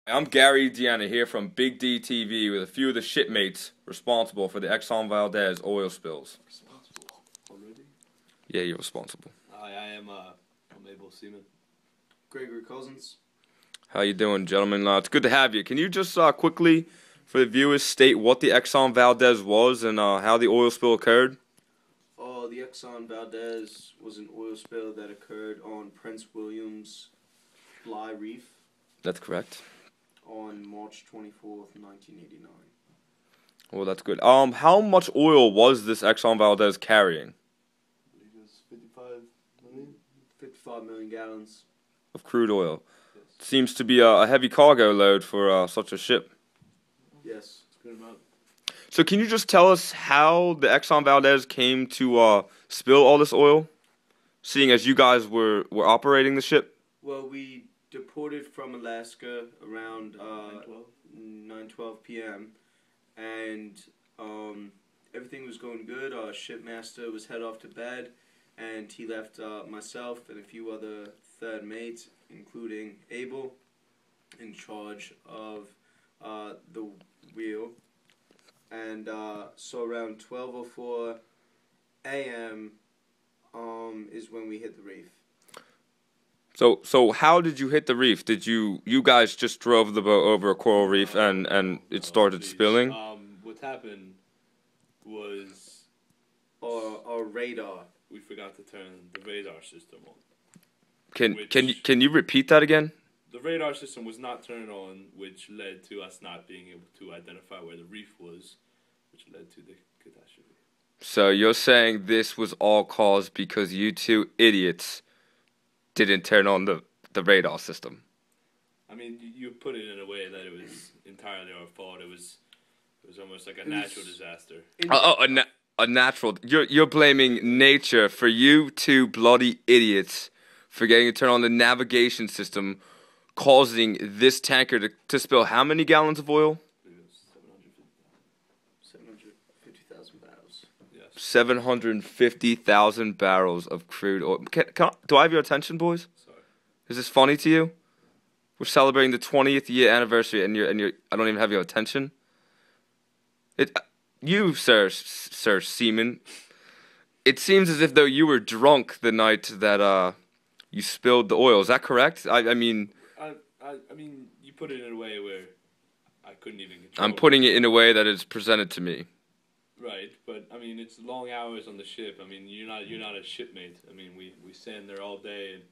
I'm Gary Dienna here from Big D TV with a few of the shipmates responsible for the Exxon Valdez oil spills. Responsible already? Yeah, you're responsible. I am able seaman. Gregory Cousins. How you doing, gentlemen? It's good to have you. Can you just quickly, for the viewers, state what the Exxon Valdez was and how the oil spill occurred? The Exxon Valdez was an oil spill that occurred on Prince William's Fly Reef That's correct. on March 24th, 1989. Well, that's good. How much oil was this Exxon Valdez carrying? I believe it was 55 million. 55 million gallons. Of crude oil. Yes. Seems to be a heavy cargo load for such a ship. Yes. It's a good amount. So can you just tell us how the Exxon Valdez came to spill all this oil, seeing as you guys were operating the ship? Well, we deported from Alaska around 9:12 p.m. and everything was going good. Our shipmaster was head off to bed, and he left myself and a few other third mates, including Abel, in charge of the wheel. And so around 12:04 a.m. Is when we hit the reef. So how did you hit the reef? Did you guys just drove the boat over a coral reef and it started spilling? What happened was Our radar. we forgot to turn the radar system on. Can you repeat that again? The radar system was not turned on, which led to us not being able to identify where the reef was, which led to the catastrophe. So you're saying this was all caused because you two idiots didn't turn on the radar system? I mean, you put it in a way that it was entirely our fault. It was almost like a natural disaster. A natural. You're blaming nature for you two bloody idiots for getting to turn on the navigation system, causing this tanker to spill how many gallons of oil? I believe it was 750,000 barrels. Yes. 750,000 barrels of crude oil. Do I have your attention, boys? Sorry. Is this funny to you? We're celebrating the 20th year anniversary, and you're. I don't even have your attention. You, sir Seaman. It seems as if though you were drunk the night that you spilled the oil. Is that correct? I mean, you put it in a way where I couldn't even control I'm putting it in a way that is presented to me. Right, but I mean, it's long hours on the ship. I mean, you're not a shipmate. I mean, we stand there all day and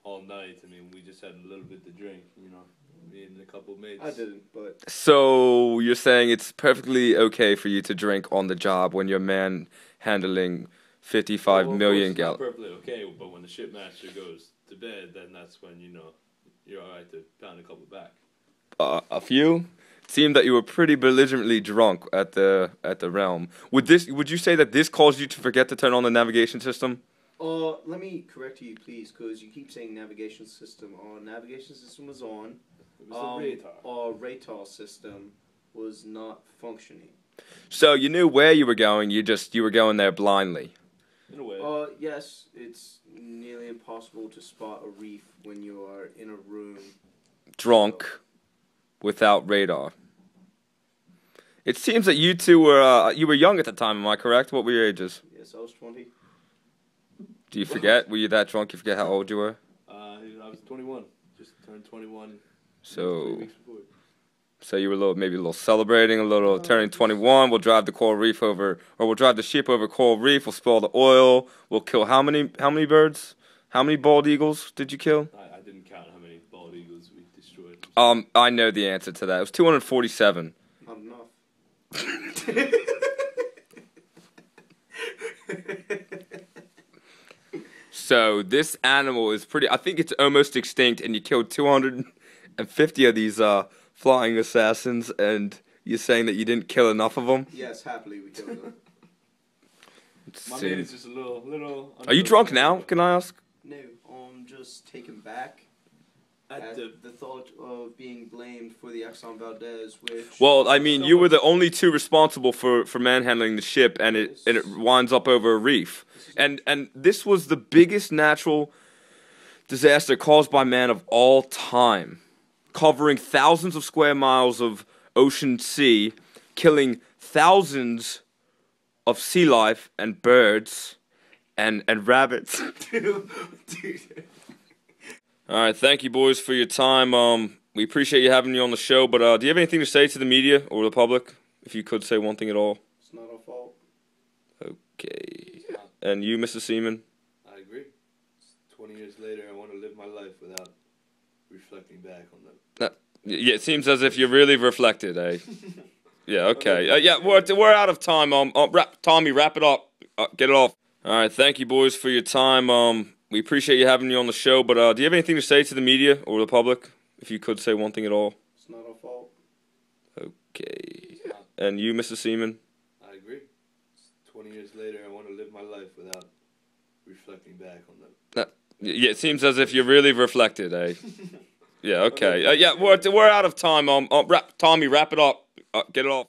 all night. I mean, we just had a little bit to drink, me and a couple of mates. I didn't, but So you're saying it's perfectly okay for you to drink on the job when you're handling 55 million gallons? Perfectly okay, but when the shipmaster goes to bed, then that's when you're all right to pound a couple back. A few? It seemed that you were pretty belligerently drunk at the realm. Would you say that this caused you to forget to turn on the navigation system? let me correct you, please, because you keep saying navigation system. Our navigation system was on. It was the radar. Our radar system was not functioning. So you knew where you were going. You were going there blindly. In a way. Yes, it's nearly impossible to spot a reef when you are in a room Drunk, without radar. It seems that you two were young at the time. Am I correct? What were your ages? Yes, I was 20. Do you forget? Were you that drunk? You forget how old you were? I was 21. Just turned 21. 3 So weeks before. So you were maybe a little celebrating, a little turning 21. We'll drive the coral reef over, or we'll drive the ship over coral reef. We'll spill the oil. We'll kill how many birds? How many bald eagles did you kill? I didn't count how many bald eagles we destroyed. I know the answer to that. It was 247. Not enough. So this animal is pretty. I think it's almost extinct, and you killed 250 of these flying assassins, and you're saying that you didn't kill enough of them? Yes, happily we killed them. My man is just a little. Are you drunk now? Can I ask? No, I'm just taken back at the thought of being blamed for the Exxon Valdez, which... Well, I mean, you were the only two responsible for manhandling the ship, and it winds up over a reef. And this was the biggest natural disaster caused by man of all time. covering thousands of square miles of ocean sea, killing thousands of sea life and birds and rabbits. Dude. All right, thank you, boys, for your time. We appreciate you having you on the show, but do you have anything to say to the media or the public? If you could say one thing at all. It's not our fault. Okay. And you, Mr. Seaman? I agree. 20 years later, I want to live my life without reflecting back on them. Yeah, it seems as if you really reflected, eh? Yeah, okay. Yeah, we're out of time. Tommy, wrap it up. Get it off. All right, thank you, boys, for your time. We appreciate you having you on the show, but do you have anything to say to the media or the public? If you could say one thing at all. It's not our fault. Okay. And you, Mr. Seaman? I agree. 20 years later, I want to live my life without reflecting back on them. Yeah, it seems as if you really reflected, eh? Yeah, okay. Yeah, we're out of time. Tommy, wrap it up. Get it off.